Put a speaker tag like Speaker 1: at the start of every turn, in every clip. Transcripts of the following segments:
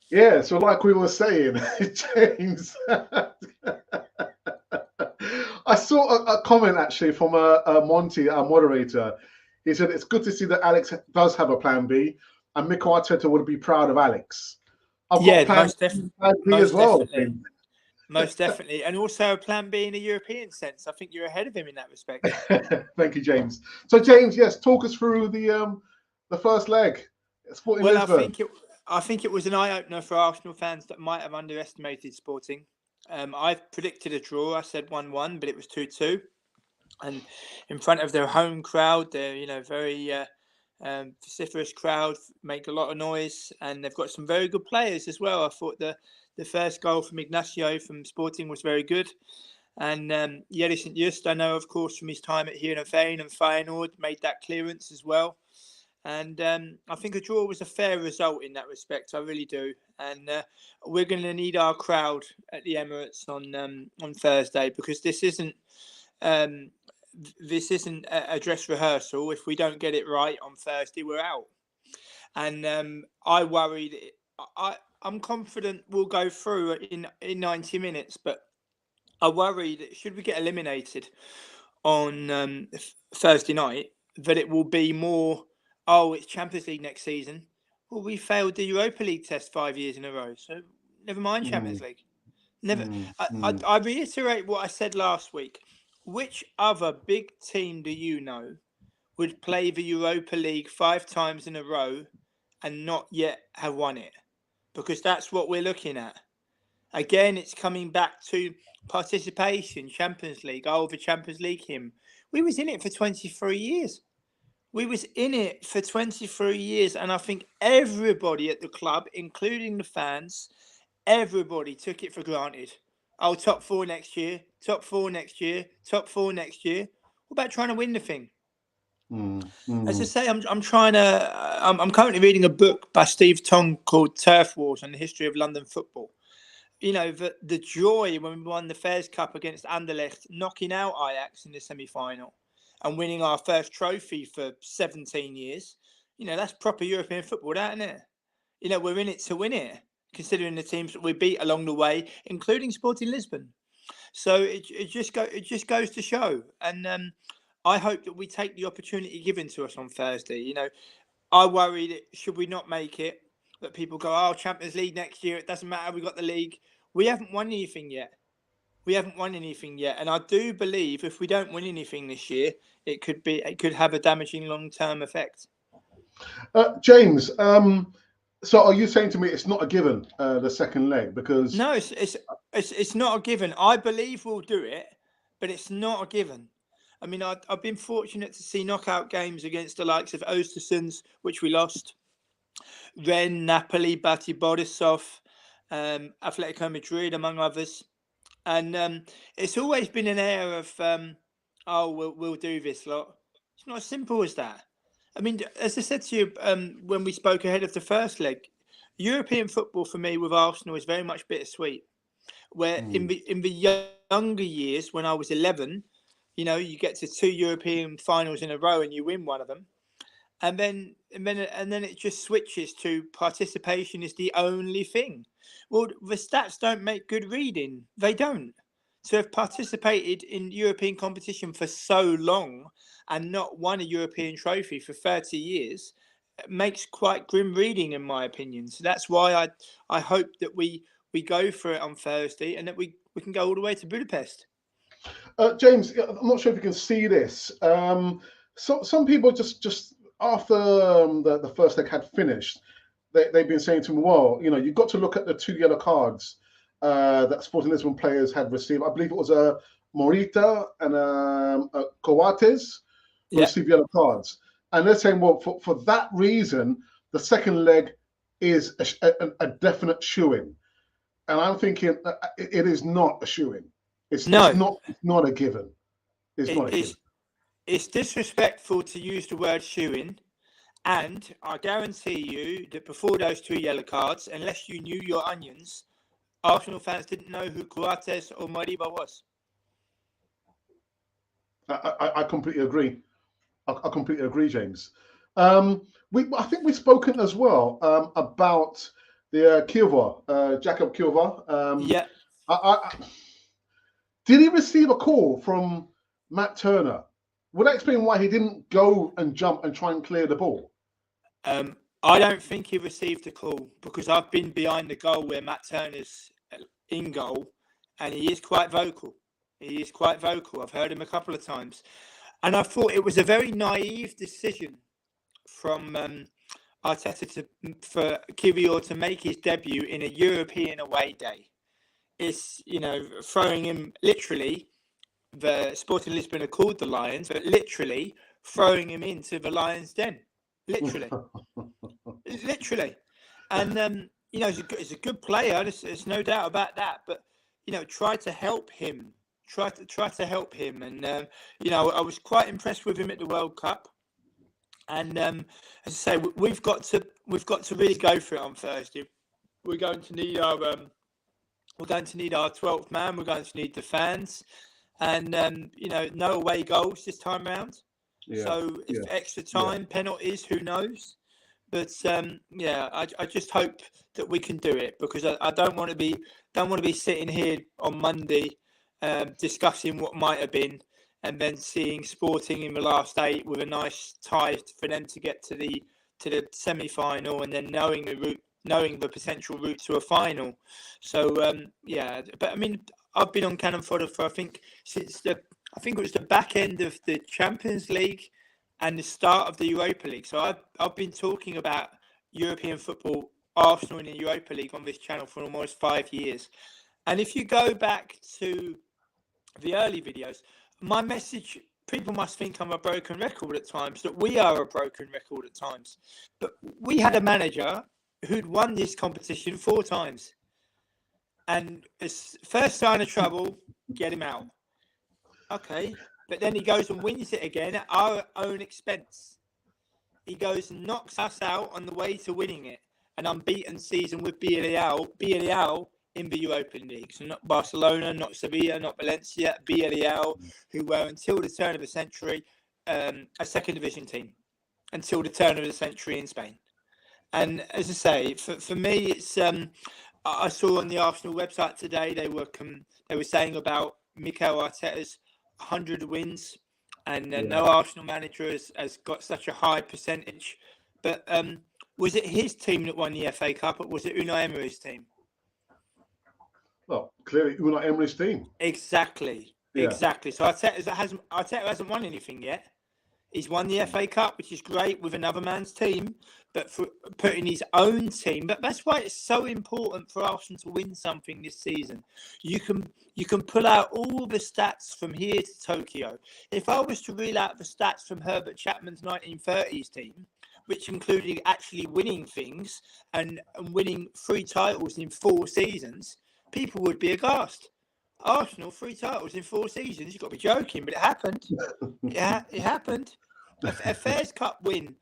Speaker 1: Yeah, so like we were saying, James, I saw a comment actually from Monty, our moderator. He said it's good to see that Alex does have a plan B, and Mikel Arteta would be proud of Alex. I've got a
Speaker 2: Yeah,
Speaker 1: plan B as
Speaker 2: most
Speaker 1: well.
Speaker 2: definitely, most definitely, and also a plan B in a European sense. I think you're ahead of him in that respect.
Speaker 1: Thank you, James. So, James, yes, talk us through the first leg, Sporting
Speaker 2: Well,
Speaker 1: Lisbon.
Speaker 2: I think it was an eye opener for Arsenal fans that might have underestimated Sporting. I predicted a draw. I said 1-1, but it was 2-2. And in front of their home crowd, they're very vociferous crowd, make a lot of noise, and they've got some very good players as well. I thought the first goal from Ignacio from Sporting was very good, and Yeri St Just, I know of course from his time at Heerenveen and Feyenoord, made that clearance as well. And I think a draw was a fair result in that respect. I really do. And we're going to need our crowd at the Emirates on Thursday, because um, this isn't a dress rehearsal. If we don't get it right on Thursday, we're out. And I worried. I'm confident we'll go through in 90 minutes, but I worry that should we get eliminated on Thursday night, that it will be more, oh, it's Champions League next season. Well, we failed the Europa League test 5 years in a row, so never mind
Speaker 1: Mm,
Speaker 2: Champions League. Never.
Speaker 1: mm.
Speaker 2: I reiterate what I said last week. Which other big team do you know would play the Europa League 5 times in a row and not yet have won it? Because that's what we're looking at. Again, it's coming back to participation, Champions League. Oh, the Champions League him. We was in it for 23 years. We was in it for 23 years, and I think everybody at the club, including the fans, everybody took it for granted. Oh, top four next year, top four next year, top four next year. What about trying to win the thing?
Speaker 1: Mm,
Speaker 2: As I
Speaker 1: mm,
Speaker 2: say, I'm trying to. I'm currently reading a book by Steve Tong called Turf Wars and the History of London Football. The joy when we won the Fairs Cup against Anderlecht, knocking out Ajax in the semi-final and winning our first trophy for 17 years. That's proper European football, that, isn't it? We're in it to win it, considering the teams that we beat along the way, including Sporting Lisbon. So it just goes to show, and I hope that we take the opportunity given to us on Thursday. I worry that should we not make it, that people go, oh, Champions League next year, it doesn't matter, we got the league. We haven't won anything yet. We haven't won anything yet. And I do believe if we don't win anything this year, it could have a damaging long term effect.
Speaker 1: James, so are you saying to me it's not a given, the second leg? Because
Speaker 2: No, it's not a given. I believe we'll do it, but it's not a given. I mean, I've been fortunate to see knockout games against the likes of Ostersunds, which we lost, Rennes, Napoli, Bati Borisov, Atletico Madrid, among others. And it's always been an air of, oh, we'll do this lot. It's not as simple as that. I mean, as I said to you when we spoke ahead of the first leg, European football for me with Arsenal is very much bittersweet. Where
Speaker 1: mm,
Speaker 2: in the younger years, when I was 11, you get to two European finals in a row and you win one of them, and then it just switches to participation is the only thing. Well, the stats don't make good reading. They don't. To have participated in European competition for so long and not won a European trophy for 30 years makes quite grim reading, in my opinion. So that's why I hope that we go for it on Thursday and that we can go all the way to Budapest.
Speaker 1: James, I'm not sure if you can see this. So some people just after the first leg had finished, they've been saying to me, well, you've got to look at the two yellow cards that Sporting Lisbon players had received. I believe it was a Morita and Coates who
Speaker 2: Yeah.
Speaker 1: received yellow cards. And they're saying, well, for that reason, the second leg is a definite shoe-in. And I'm thinking it is not a shoe-in.
Speaker 2: No,
Speaker 1: It's not a given. It's
Speaker 2: it,
Speaker 1: not a given.
Speaker 2: it's it's disrespectful to use the word shoeing. And I guarantee you that before those two yellow cards, unless you knew your onions, Arsenal fans didn't know who Coates or Mariba was.
Speaker 1: I completely agree. I completely agree, James. I think we've spoken as well about the Jacob Kilver.
Speaker 2: Yeah.
Speaker 1: Did he receive a call from Matt Turner? Would that explain why he didn't go and jump and try and clear the ball?
Speaker 2: I don't think he received a call, because I've been behind the goal where Matt Turner's in goal, and he is quite vocal. I've heard him a couple of times. And I thought it was a very naive decision from Arteta for Kiwior to make his debut in a European away day. It's, throwing him literally, the Sporting Lisbon are called the Lions, but literally throwing him into the Lions' den. Literally. And, he's a good player. There's no doubt about that. But, try to help him. Try to help him. And, I was quite impressed with him at the World Cup. And as I say, we've got to really go for it on Thursday. We're going to need our 12th man. We're going to need the fans, and no away goals this time round. Yeah, so if extra time, penalties, who knows? But I just hope that we can do it, because I don't want to be sitting here on Monday discussing what might have been, and then seeing Sporting in the last 8 with a nice tie for them to get to the semi-final, and then knowing the potential route to a final. So but I mean, I've been on Cannon Fodder for I think it was the back end of the Champions League and the start of the Europa League. So I've been talking about European football, Arsenal in the Europa League on this channel for almost 5 years. And if you go back to the early videos, my message, people must think I'm a broken record at times, that we are a broken record at times. But we had a manager who'd won this competition 4 times. And as first sign of trouble, get him out. Okay. But then he goes and wins it again at our own expense. He goes and knocks us out on the way to winning it. An unbeaten season with Villarreal in the Europa League. So not Barcelona, not Sevilla, not Valencia, Villarreal, who were until the turn of the century a second division team. Until the turn of the century in Spain. And as I say, for me, it's I saw on the Arsenal website today they were saying about Mikel Arteta's 100 wins, and no Arsenal manager has got such a high percentage. But was it his team that won the FA Cup, or was it Unai Emery's team?
Speaker 1: Well, clearly Unai Emery's team.
Speaker 2: Exactly. So Arteta hasn't won anything yet. He's won the FA Cup, which is great, with another man's team, but for putting his own team. But that's why it's so important for Arsenal to win something this season. You can pull out all the stats from here to Tokyo. If I was to reel out the stats from Herbert Chapman's 1930s team, which included actually winning things and winning 3 titles in 4 seasons, people would be aghast. Arsenal, 3 titles in 4 seasons. You've got to be joking, but it happened. Yeah, it happened. A Fairs Cup win,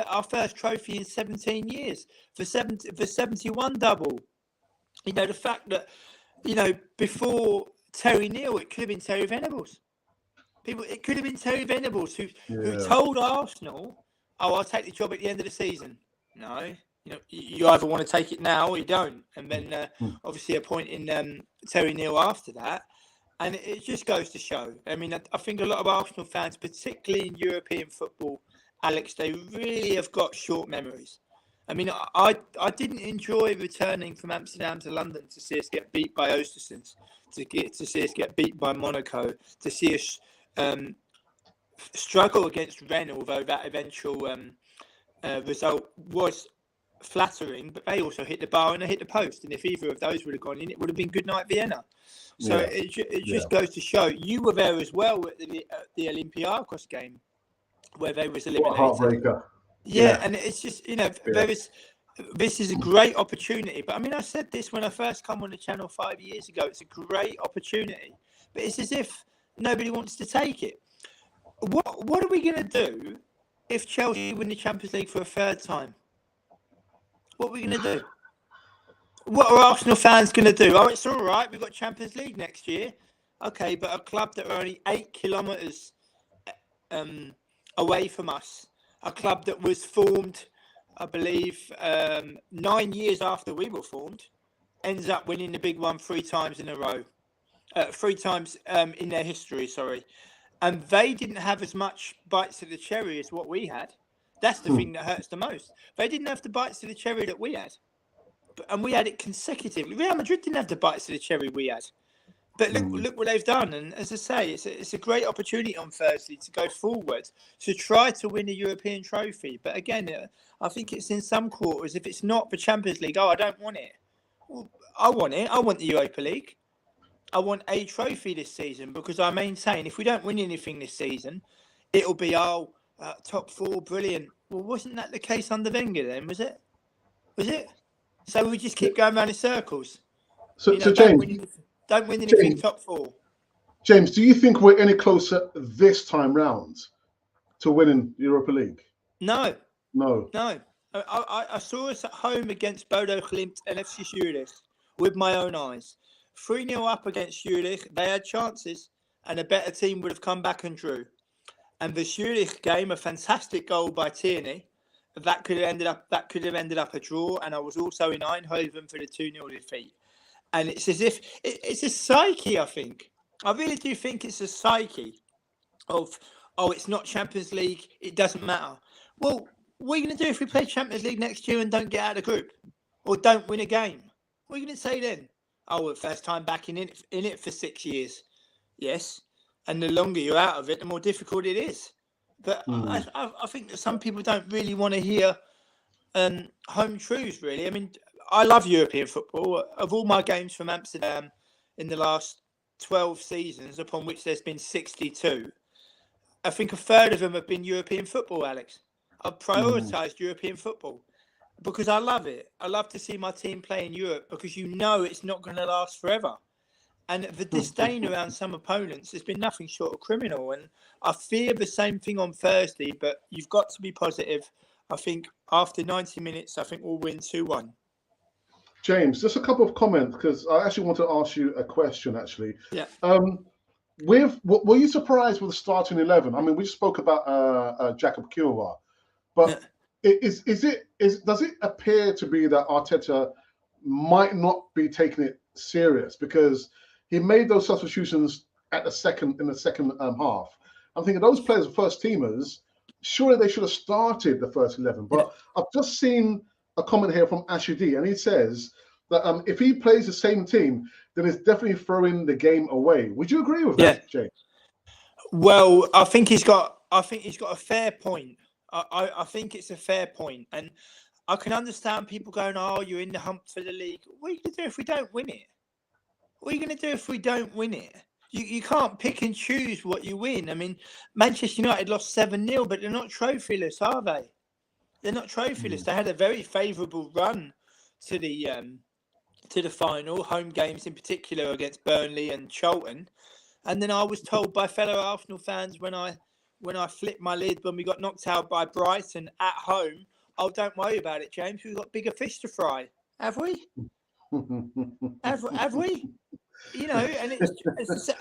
Speaker 2: our first trophy in 17 years. For 71 double. The fact that, before Terry Neal, it could have been Terry Venables. It could have been Terry Venables who told Arsenal, I'll take the job at the end of the season. No. You either want to take it now or you don't. And then obviously appointing Terry Neal after that. And it just goes to show. I mean, I think a lot of Arsenal fans, particularly in European football, Alex, they really have got short memories. I mean, I didn't enjoy returning from Amsterdam to London to see us get beat by Oostersons, to see us get beat by Monaco, to see us struggle against Rennes, although that eventual result was flattering, but they also hit the bar and they hit the post, and if either of those would have gone in, it would have been good night Vienna. So it just goes to show. You were there as well at the Olympiacos game where they was eliminated.
Speaker 1: What a heartbreaker.
Speaker 2: And it's just this is a great opportunity. But I mean, I said this when I first come on the channel 5 years ago. It's a great opportunity, but it's as if nobody wants to take it. What are we going to do if Chelsea win the Champions League for a 3rd time? What are we going to do? What are Arsenal fans going to do? Oh, it's all right. We've got Champions League next year. Okay, but a club that are only 8 kilometres away from us, a club that was formed I believe, 9 years after we were formed, ends up winning the big one 3 times in a row. 3 times in their history, sorry. And they didn't have as much bites of the cherry as what we had. That's the thing that hurts the most. They didn't have the bites of the cherry that we had. And we had it consecutively. Real Madrid didn't have the bites of the cherry we had. But look what they've done. And as I say, it's a great opportunity on Thursday to go forward, to try to win a European trophy. But again, I think it's in some quarters, if it's not the Champions League, I don't want it. Well, I want it. I want the Europa League. I want a trophy this season, because I maintain if we don't win anything this season, it'll be, top 4, brilliant. Well, wasn't that the case under Wenger then, was it? Was it? So we just keep going around in circles.
Speaker 1: So James,
Speaker 2: don't win anything top 4.
Speaker 1: James, do you think we're any closer this time round to winning the Europa League?
Speaker 2: No.
Speaker 1: No.
Speaker 2: I saw us at home against Bodo Glimt and FC Zurich with my own eyes. 3-0 up against Zurich. They had chances, and a better team would have come back and drew. And the Zurich game, a fantastic goal by Tierney, that could have ended up a draw. And I was also in Eindhoven for the 2-0 defeat. And it's as if it's a psyche, I think. I really do think it's a psyche of, it's not Champions League, it doesn't matter. Well, what are you going to do if we play Champions League next year and don't get out of the group? Or don't win a game? What are you going to say then? Oh, first time back in it for 6 years. Yes. And the longer you're out of it, the more difficult it is. But I think that some people don't really want to hear home truths, really. I mean, I love European football. Of all my games from Amsterdam in the last 12 seasons, upon which there's been 62, I think a third of them have been European football, Alex. I've prioritised European football because I love it. I love to see my team play in Europe because you know it's not going to last forever. And the disdain around some opponents has been nothing short of criminal. And I fear the same thing on Thursday, but you've got to be positive. I think after 90 minutes, I think we'll win 2-1.
Speaker 1: James, just a couple of comments, because I actually want to ask you a question, actually.
Speaker 2: Yeah.
Speaker 1: Were you surprised with the starting 11? I mean, we spoke about Jacob Kielwa, but does it appear to be that Arteta might not be taking it serious because he made those substitutions in the second half? I'm thinking those players are first teamers. Surely they should have started the first 11. But I've just seen a comment here from Ashidi, and he says that if he plays the same team, then it's definitely throwing the game away. Would you agree with that, James?
Speaker 2: Well, I think he's got a fair point. I think it's a fair point, and I can understand people going, "Oh, you're in the hump for the league." What are you going to do if we don't win it? What are you going to do if we don't win it? You can't pick and choose what you win. I mean, Manchester United lost 7-0, but they're not trophyless, are they? They're not trophyless. They had a very favourable run to the final, home games in particular against Burnley and Charlton. And then I was told by fellow Arsenal fans when I flipped my lid when we got knocked out by Brighton at home, "Oh, don't worry about it, James. We've got bigger fish to fry." Have we? have we? You know, and it's,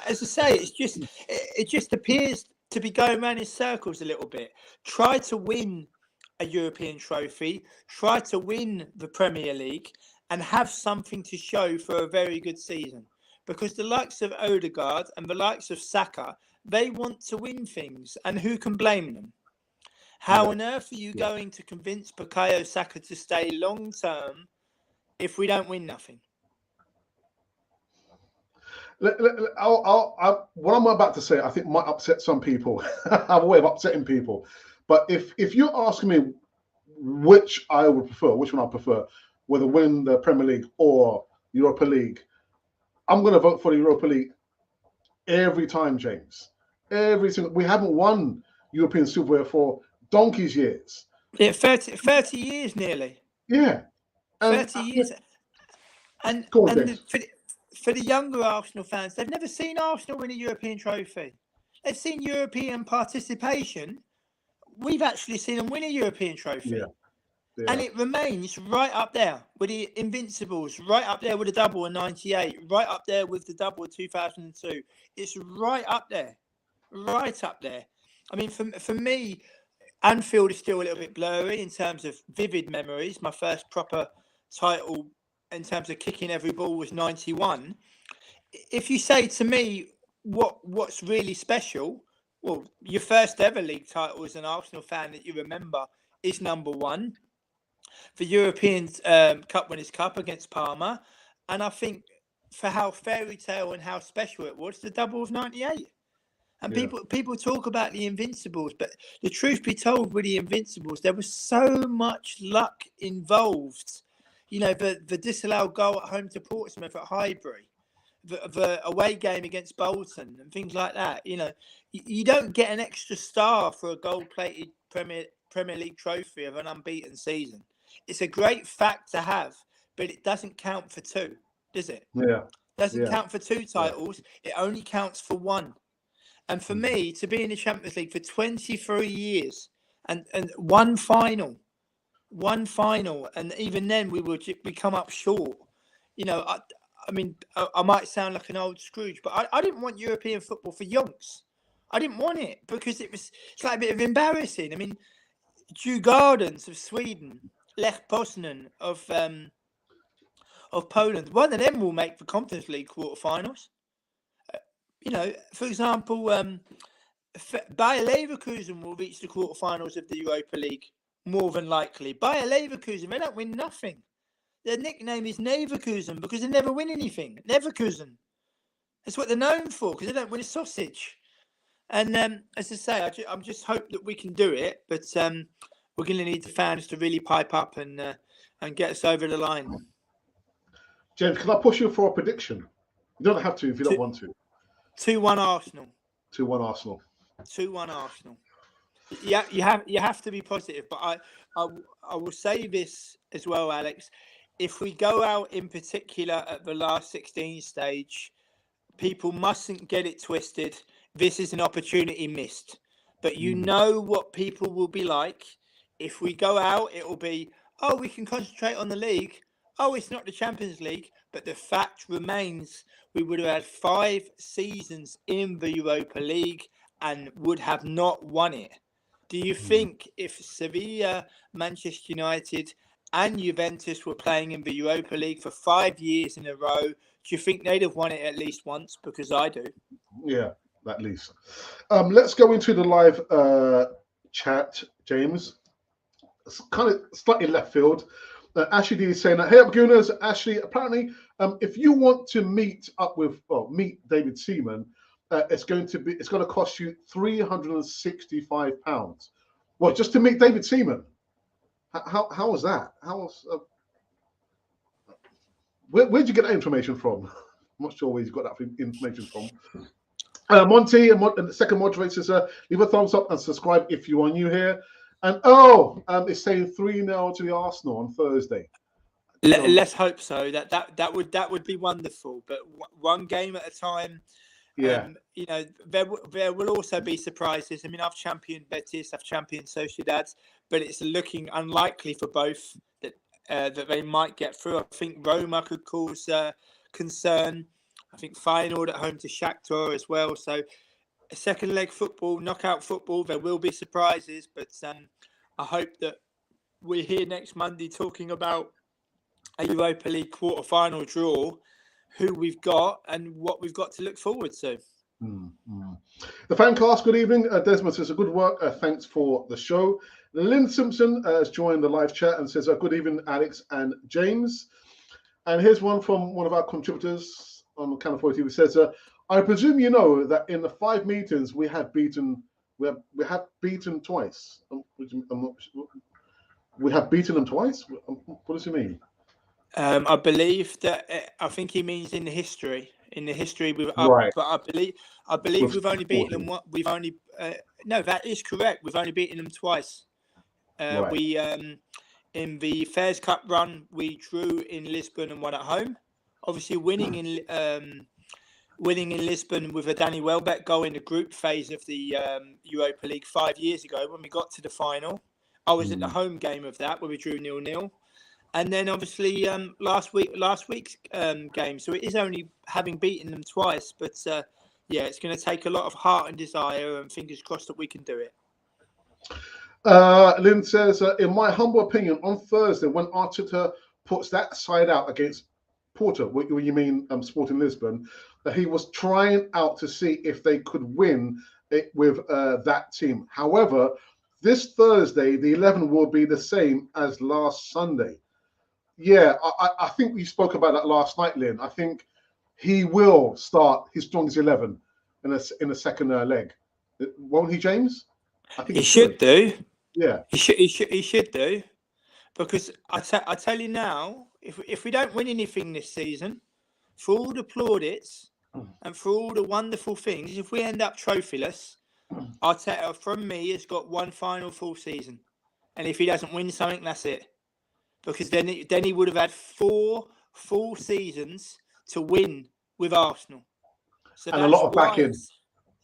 Speaker 2: as I say, it just appears to be going around in circles a little bit. Try to win a European trophy, try to win the Premier League, and have something to show for a very good season. Because the likes of Odegaard and the likes of Saka, they want to win things, and who can blame them? How on earth are you going to convince Bukayo Saka to stay long term if we don't win nothing?
Speaker 1: What I'm about to say, I think might upset some people. I have a way of upsetting people. But if you're asking me which one I prefer, whether win the Premier League or Europa League, I'm going to vote for the Europa League every time, James. We haven't won European Silverware for donkey's years.
Speaker 2: Yeah, 30 years nearly.
Speaker 1: Yeah.
Speaker 2: 30 years. And for the younger Arsenal fans, they've never seen Arsenal win a European trophy. They've seen European participation. We've actually seen them win a European trophy. Yeah. And it remains right up there with the Invincibles, right up there with the double in 98, right up there with the double in 2002. It's right up there. Right up there. I mean, for me, Anfield is still a little bit blurry in terms of vivid memories. My first proper title in terms of kicking every ball was 91. If you say to me what's really special, well, your first ever league title as an Arsenal fan that you remember is number one. The European Cup Winners' Cup against Parma. And I think for how fairy tale and how special it was, the double of 98. And people talk about the Invincibles, but the truth be told, with the Invincibles, there was so much luck involved. You know, the disallowed goal at home to Portsmouth at Highbury, the away game against Bolton and things like that. You know, you don't get an extra star for a gold-plated Premier League trophy of an unbeaten season. It's a great fact to have, but it doesn't count for two, does it?
Speaker 1: Yeah.
Speaker 2: Doesn't count for two titles. It only counts for one. And for me, to be in the Champions League for 23 years and one final, and even then we come up short. You know, I mean, I might sound like an old Scrooge, but I didn't want European football for yonks. I didn't want it because it's like a bit of embarrassing. I mean, Djurgårdens of Sweden, Lech Poznan of Poland, one of them will make the Conference League quarterfinals. You know, for example, Bayer Leverkusen will reach the quarterfinals of the Europa League, more than likely. Bayer Leverkusen, they don't win nothing. Their nickname is Neverkusen because they never win anything. Neverkusen. That's what they're known for, because they don't win a sausage. And as I say, I just hope that we can do it, but we're going to need the fans to really pipe up and get us over the line.
Speaker 1: James, can I push you for a prediction? You don't have to if you don't want to.
Speaker 2: 2-1 Arsenal.
Speaker 1: 2-1 Arsenal.
Speaker 2: 2-1 Arsenal. Yeah, you have to be positive, but I will say this as well, Alex. If we go out in particular at the last 16 stage, people mustn't get it twisted. This is an opportunity missed. But you know what people will be like. If we go out, it will be, oh, we can concentrate on the league. Oh, it's not the Champions League. But the fact remains, we would have had 5 seasons in the Europa League and would have not won it. Do you think if Sevilla, Manchester United and Juventus were playing in the Europa League for 5 years in a row, do you think they'd have won it at least once? Because I do.
Speaker 1: Yeah, at least. Let's go into the live chat, James. It's kind of slightly left field. Ashley D is saying that, hey up Gooners, Ashley, apparently if you want to meet David Seaman, it's going to cost you £365. Well, just to meet David Seaman. How was that? Where'd you get that information from? I'm not sure where you got that information from. Monty and the second moderator says, leave a thumbs up and subscribe if you are new here. And it's saying 3-0 to the Arsenal on Thursday.
Speaker 2: Let's hope so. That would be wonderful. But one game at a time.
Speaker 1: Yeah.
Speaker 2: You know, there will also be surprises. I mean, I've championed Betis, I've championed Sociedad, but it's looking unlikely for both that they might get through. I think Roma could cause concern. I think Feyenoord at home to Shakhtar as well. So second leg football, knockout football, there will be surprises, but I hope that we're here next Monday talking about a Europa League quarter-final draw, who we've got and what we've got to look forward to.
Speaker 1: The fan cast, good evening. Desmond says, good work. Thanks for the show. Lynn Simpson has joined the live chat and says, good evening, Alex and James. And here's one from one of our contributors on Canal4 TV. Says, I presume you know that in the 5 meetings we have beaten twice. We have beaten them twice. What does he mean?
Speaker 2: I believe that I think he means in the history. In the history,
Speaker 1: right.
Speaker 2: But I believe we've only beaten them. No, that is correct. We've only beaten them twice. Right. We in the Fairs Cup run, we drew in Lisbon and won at home. Obviously, winning in Lisbon with a Danny Welbeck goal in the group phase of the Europa League 5 years ago when we got to the final. I was at the home game of that where we drew 0-0. And then obviously last week's game. So it is only having beaten them twice. But it's going to take a lot of heart and desire and fingers crossed that we can do it.
Speaker 1: Lynn says, in my humble opinion, on Thursday, when Arteta puts that side out against Porto, what you mean Sporting Lisbon, that he was trying out to see if they could win it with that team. However, this Thursday, the 11 will be the same as last Sunday. Yeah, I think we spoke about that last night, Lynn. I think he will start his strongest 11 in a second leg. Won't he, James? I think
Speaker 2: He should do.
Speaker 1: Yeah.
Speaker 2: He should do. Because I tell you now, if we don't win anything this season, for all the plaudits and for all the wonderful things, if we end up trophyless, Arteta, from me, has got one final full season. And if he doesn't win something, that's it. Because then he would have had 4 full seasons to win with Arsenal. So
Speaker 1: and a lot of backing.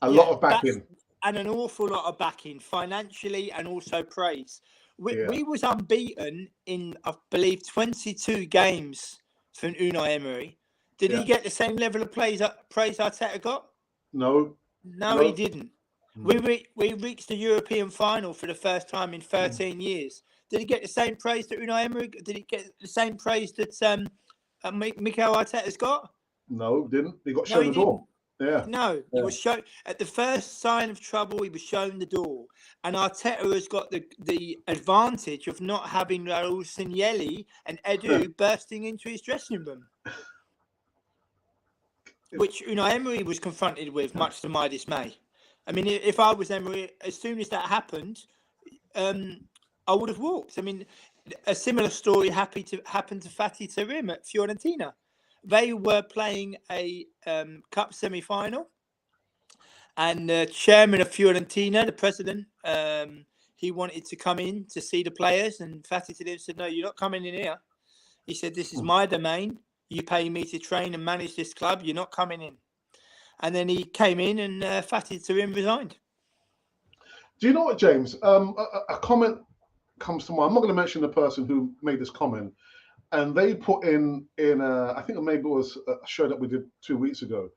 Speaker 1: Lot of backing.
Speaker 2: And an awful lot of backing, financially and also praise. We was unbeaten in, I believe, 22 games from Unai Emery. Did he get the same level of praise Arteta got?
Speaker 1: No,
Speaker 2: he didn't. We reached the European final for the first time in 13 years. Did he get the same praise that Unai Emery? Did he get the same praise that Mikel Arteta's got?
Speaker 1: No, didn't. He got shown the door. Yeah.
Speaker 2: No, he was shown at the first sign of trouble. He was shown the door, and Arteta has got the advantage of not having Raul Signelli and Edu bursting into his dressing room, which Unai Emery was confronted with, much to my dismay. I mean, if I was Emery, as soon as that happened, I would have walked. I mean, a similar story happened to Fatih Terim at Fiorentina. They were playing a cup semi-final, and the chairman of Fiorentina, the president, he wanted to come in to see the players, and Fatih Terim said, "No, you're not coming in here." He said, "This is my domain. You pay me to train and manage this club. You're not coming in." And then he came in, and Fatih Terim resigned.
Speaker 1: Do you know what, James? A comment comes to mind. I'm not going to mention the person who made this comment. And they put in I think maybe it was a show that we did 2 weeks ago.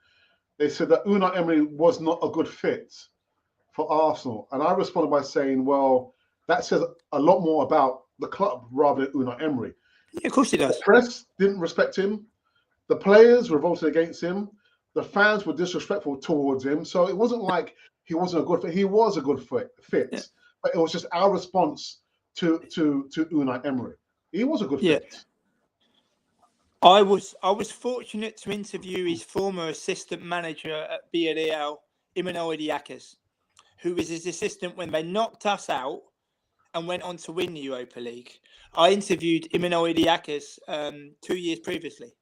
Speaker 1: They said that Unai Emery was not a good fit for Arsenal. And I responded by saying, well, that says a lot more about the club rather than Unai Emery.
Speaker 2: Yeah, of course it does.
Speaker 1: The press didn't respect him. The players revolted against him. The fans were disrespectful towards him. So it wasn't like he wasn't a good fit. He was a good fit.
Speaker 2: Yeah.
Speaker 1: But it was just our response to Unai Emery. He was a good fit.
Speaker 2: I was fortunate to interview his former assistant manager at Villarreal, Imanol Idiakas, who was his assistant when they knocked us out and went on to win the Europa League. I interviewed Imanol Idiakas 2 years previously,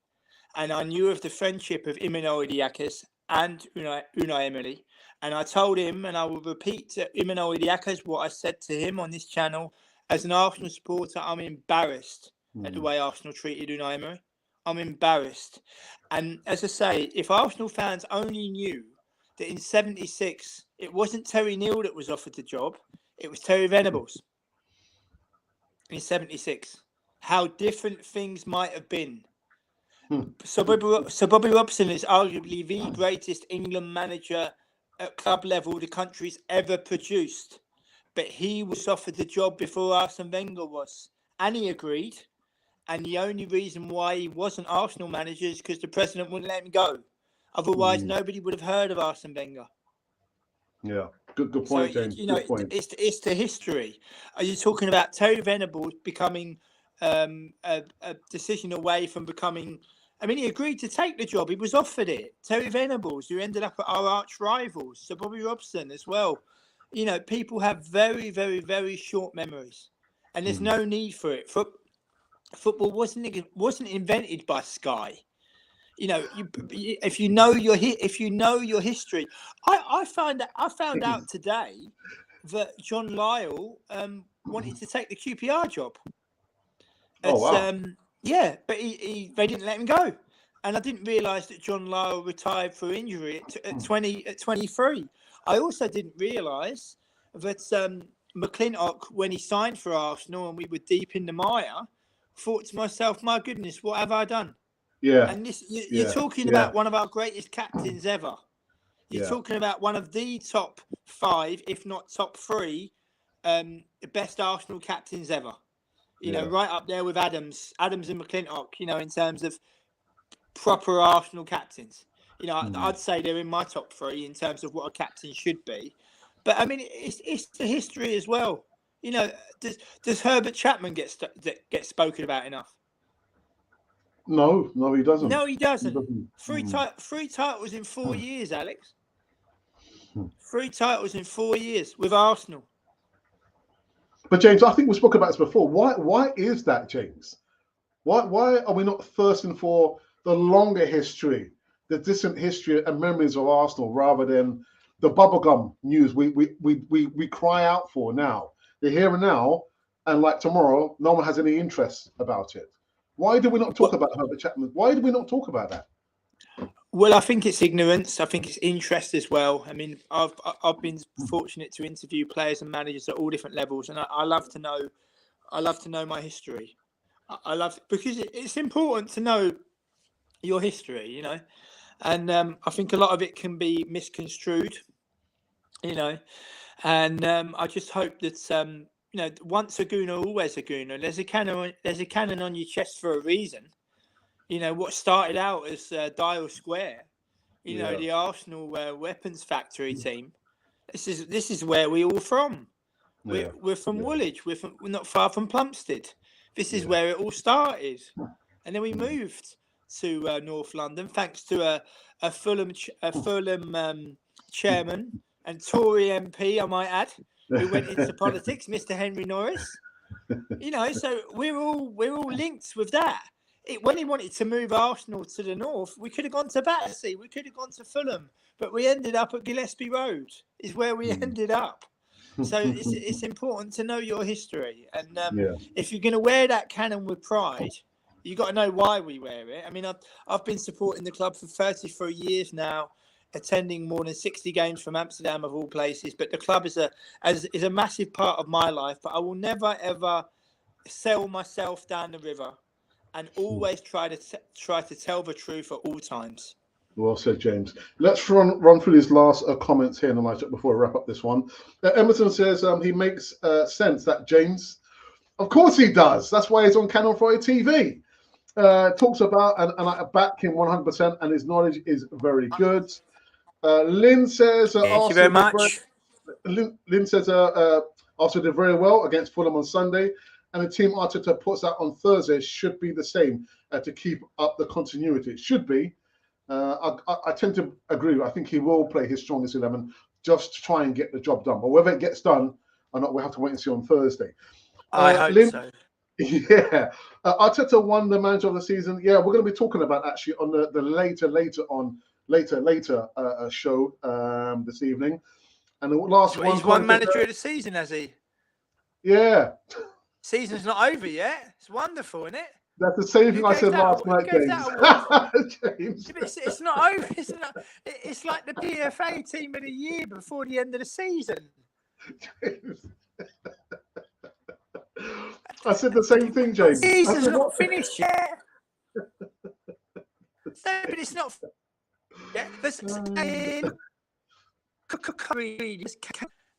Speaker 2: and I knew of the friendship of Imanol Idiakas and Unai Emery. And I told him, and I will repeat to Imanol Idiakas what I said to him on this channel. As an Arsenal supporter, I'm embarrassed at the way Arsenal treated Unai Emery. I'm embarrassed. And as I say, if Arsenal fans only knew that in 76, it wasn't Terry Neal that was offered the job, it was Terry Venables in 76, how different things might have been. So Bobby Robson is arguably the greatest England manager at club level the country's ever produced. But he was offered the job before Arsene Wenger was. And he agreed. And the only reason why he wasn't Arsenal manager is because the president wouldn't let him go. Otherwise, nobody would have heard of Arsene Wenger.
Speaker 1: Yeah, good point, James. Good point.
Speaker 2: It's the history. Are you talking about Terry Venables becoming a decision away from becoming? I mean, he agreed to take the job. He was offered it. Terry Venables, who ended up at our arch rivals, Sir Bobby Robson as well. You know, people have very, very, very short memories, and there's no need for it. Football wasn't invented by Sky. You know, if you know your history, I found out today that John Lyall wanted to take the QPR job. Yeah, but they didn't let him go, and I didn't realise that John Lyall retired through injury at 23. I also didn't realise that McClintock, when he signed for Arsenal and we were deep in the mire, thought to myself, "My goodness, what have I done?"
Speaker 1: Yeah.
Speaker 2: And this, you're talking about one of our greatest captains ever. You're talking about one of the top 5, if not top 3, the best Arsenal captains ever. You know,
Speaker 1: Yeah.
Speaker 2: right up there with Adams and McClintock, you know, in terms of proper Arsenal captains. You know, I'd say they're in my top 3 in terms of what a captain should be. But I mean, it's the history as well. You know, does Herbert Chapman get spoken about enough?
Speaker 1: No, he doesn't.
Speaker 2: No, he doesn't.
Speaker 1: He doesn't.
Speaker 2: Three titles in 4 years, Alex.
Speaker 1: Hmm.
Speaker 2: 3 titles in 4 years with Arsenal.
Speaker 1: But James, I think we spoke about this before. Why is that, James? Why are we not thirsting for the longer history, the distant history and memories of Arsenal, rather than the bubblegum news we cry out for now? The here and now, and like tomorrow, no one has any interest about it. Why do we not talk about Herbert Chapman? Why do we not talk about that?
Speaker 2: Well, I think it's ignorance. I think it's interest as well. I mean, I've been fortunate to interview players and managers at all different levels, and I love to know. I love to know my history. I love because it's important to know your history, you know, and I think a lot of it can be misconstrued, you know, and I just hope that you know, once a Gooner, always a Gooner. There's a cannon on your chest for a reason. You know, what started out as Dial Square, you know, the Arsenal weapons factory team. This is where we all from. We're from Woolwich. We're not far from Plumstead. This is where it all started, and then we moved to North London thanks to a Fulham chairman and Tory MP, I might add, who went into politics, Mr. Henry Norris. You know, so we're all linked with that. When he wanted to move Arsenal to the north, we could have gone to Battersea, we could have gone to Fulham, but we ended up at Gillespie Road. Is where we ended up. So it's important to know your history, and if you're going to wear that cannon with pride, you got to know why we wear it. I mean, I've been supporting the club for 33 years now, attending more than 60 games from Amsterdam of all places. But the club is a massive part of my life. But I will never ever sell myself down the river, and always try to tell the truth at all times.
Speaker 1: Well said, James. Let's run through these last comments here in the matchup before we wrap up this one. Emerson says he makes sense, that James. Of course he does. That's why he's on Cannon Friday TV. Talks about and I back him 100%, and his knowledge is very good. Lynn says
Speaker 2: thank you very much.
Speaker 1: Lynn says Arsenal did very well against Fulham on Sunday, and the team Arteta puts out on Thursday should be the same to keep up the continuity. It should be. I tend to agree. I think he will play his strongest 11 just to try and get the job done. But whether it gets done or not, we'll have to wait and see on Thursday.
Speaker 2: I hope so.
Speaker 1: Yeah. Arteta won the manager of the season. Yeah, we're going to be talking about actually on the later show this evening. And the last one.
Speaker 2: He's won manager of the season, has he?
Speaker 1: Yeah.
Speaker 2: Season's not over yet. It's wonderful, isn't it?
Speaker 1: That's the same thing I said last night, James.
Speaker 2: It's not over. It's like the PFA team of the year before the end of the season.
Speaker 1: I said the same thing, James.
Speaker 2: The season's not finished yet. But it's not. Yeah,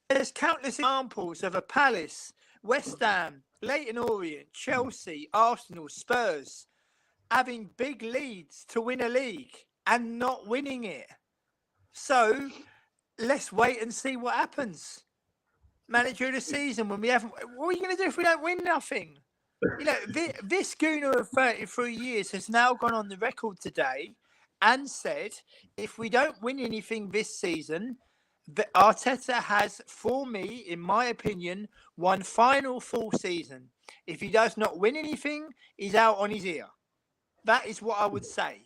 Speaker 2: there's countless examples of a Palace, West Ham, Leyton Orient, Chelsea, Arsenal, Spurs having big leads to win a league and not winning it. So let's wait and see what happens. Manager of the season, when we haven't, what are you going to do if we don't win nothing? You know, this Gooner of 33 years has now gone on the record today and said, if we don't win anything this season, Arteta has, for me, in my opinion, one final full season. If he does not win anything, he's out on his ear. That is what I would say.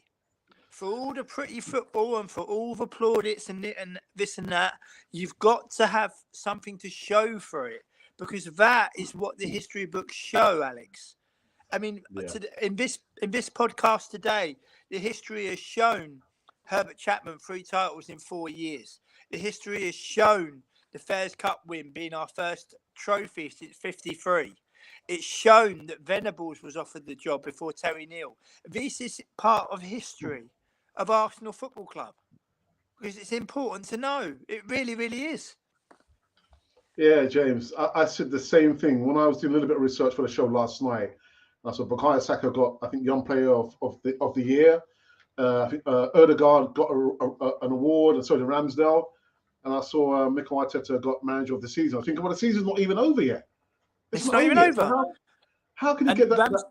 Speaker 2: For all the pretty football and for all the plaudits and this and that, you've got to have something to show for it, because that is what the history books show, Alex. I mean, in this podcast today, the history has shown Herbert Chapman 3 titles in 4 years. The history has shown the Fairs Cup win being our first trophy since '53. It's shown that Venables was offered the job before Terry Neal. This is part of history of Arsenal Football Club, because it's important to know. It really, really is.
Speaker 1: Yeah, James. I said the same thing when I was doing a little bit of research for the show last night. I saw Bukayo Saka got, I think, Young Player of the Year. I think Erdegaard got an award, and so did Ramsdale. And I saw Mikel Arteta got Manager of the Season. I think, well, the season's not even over yet.
Speaker 2: It's not even
Speaker 1: yet. So
Speaker 2: over.
Speaker 1: how can you get that?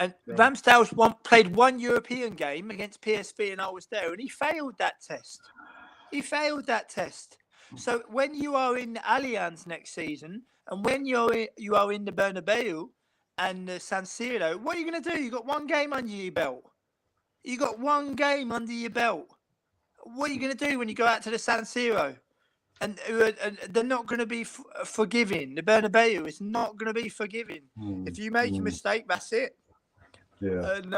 Speaker 2: And Ramsdale's played one European game against PSV, and I was there, and he failed that test. So when you are in Allianz next season, and when you are in the Bernabeu and the San Siro, what are you going to do? You got one game under your belt. What are you going to do when you go out to the San Siro? And they're not going to be forgiving. The Bernabeu is not going to be forgiving. If you make a mistake, that's it.
Speaker 1: Yeah.
Speaker 2: And,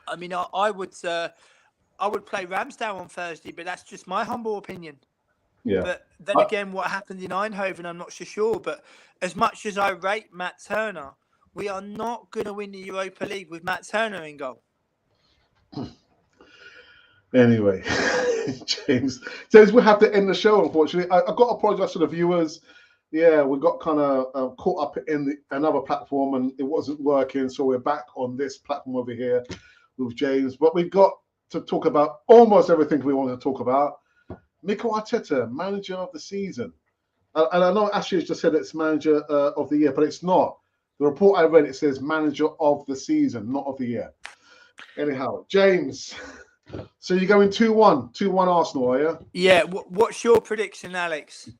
Speaker 2: I mean, I would play Ramsdale on Thursday, but that's just my humble opinion.
Speaker 1: Yeah.
Speaker 2: But then again, what happened in Eindhoven, I'm not so sure. But as much as I rate Matt Turner, we are not going to win the Europa League with Matt Turner in goal.
Speaker 1: Anyway, James, we have to end the show, unfortunately. I've got to apologize to the viewers. Yeah, we got kind of caught up in another platform and it wasn't working. So we're back on this platform over here with James. But we've got to talk about almost everything we want to talk about. Mikel Arteta, Manager of the Season. And I know Ashley has just said it's Manager of the Year, but it's not. The report I read, it says Manager of the Season, not of the Year. Anyhow, James... So you're going 2-1 Arsenal, are you?
Speaker 2: Yeah. What's your prediction, Alex?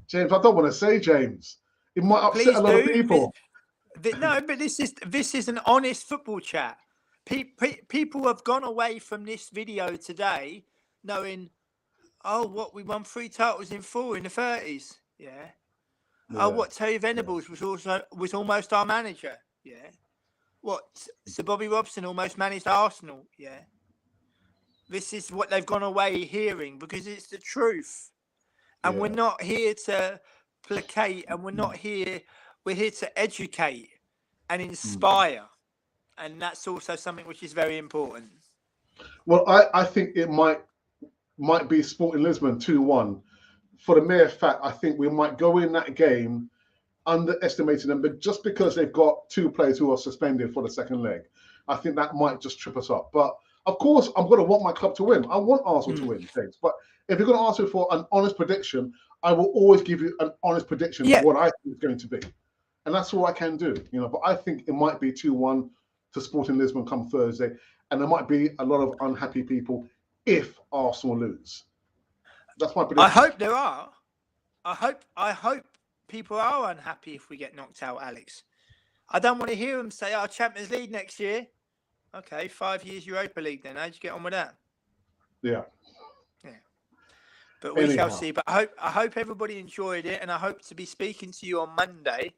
Speaker 1: James, I don't want to say James. It might upset a lot of people.
Speaker 2: No, but this is an honest football chat. People have gone away from this video today knowing, we won 3 titles in 4 in the 30s. Yeah. What Terry Venables was almost our manager. Yeah. What Sir Bobby Robson almost managed Arsenal. Yeah. This is what they've gone away hearing because it's the truth. And we're not here to placate, and we're here to educate and inspire. And that's also something which is very important.
Speaker 1: Well, I think it might be Sporting Lisbon 2-1. For the mere fact, I think we might go in that game underestimating them, but just because they've got 2 players who are suspended for the second leg, I think that might just trip us up. But of course, I'm going to want my club to win. I want Arsenal to win, James. But if you're going to ask me for an honest prediction, I will always give you an honest prediction of what I think it's going to be. And that's all I can do, But I think it might be 2-1 to Sporting Lisbon come Thursday. And there might be a lot of unhappy people if Arsenal lose. That's my prediction.
Speaker 2: I hope there are. I hope people are unhappy if we get knocked out, Alex. I don't want to hear them say, Champions League next year. Okay, 5 years Europa League then. How'd you get on with that?
Speaker 1: Yeah.
Speaker 2: But we shall see. But I hope everybody enjoyed it, and I hope to be speaking to you on Monday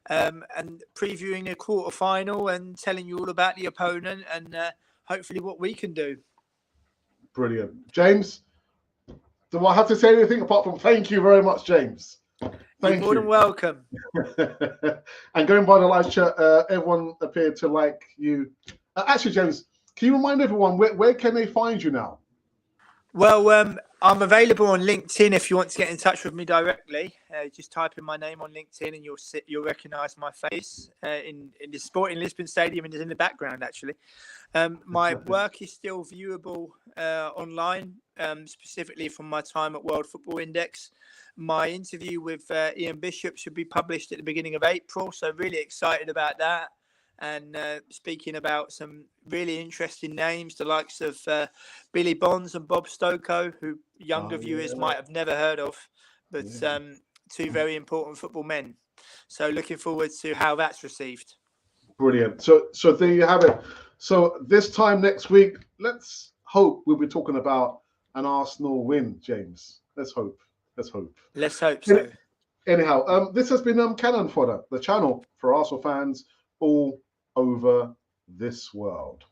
Speaker 2: and previewing a quarter-final and telling you all about the opponent and hopefully what we can do.
Speaker 1: Brilliant. James, do I have to say anything apart from thank you very much, James?
Speaker 2: You're more than welcome.
Speaker 1: And going by the live chat, everyone appeared to like you. Actually, James, can you remind everyone where can they find you now?
Speaker 2: Well, I'm available on LinkedIn if you want to get in touch with me directly. Just type in my name on LinkedIn and you'll recognise my face in the Sporting Lisbon Stadium and it's in the background, actually. My work is still viewable online, specifically from my time at World Football Index. My interview with Ian Bishop should be published at the beginning of April, so really excited about that. And speaking about some really interesting names, the likes of Billy Bonds and Bob Stokoe, who younger viewers might have never heard of, but 2 very important football men. So looking forward to how that's received.
Speaker 1: Brilliant. So there you have it. So this time next week, let's hope we'll be talking about an Arsenal win, James. Let's hope. Let's hope so. Anyhow, this has been Cannon Fodder, the channel for Arsenal fans all over this world.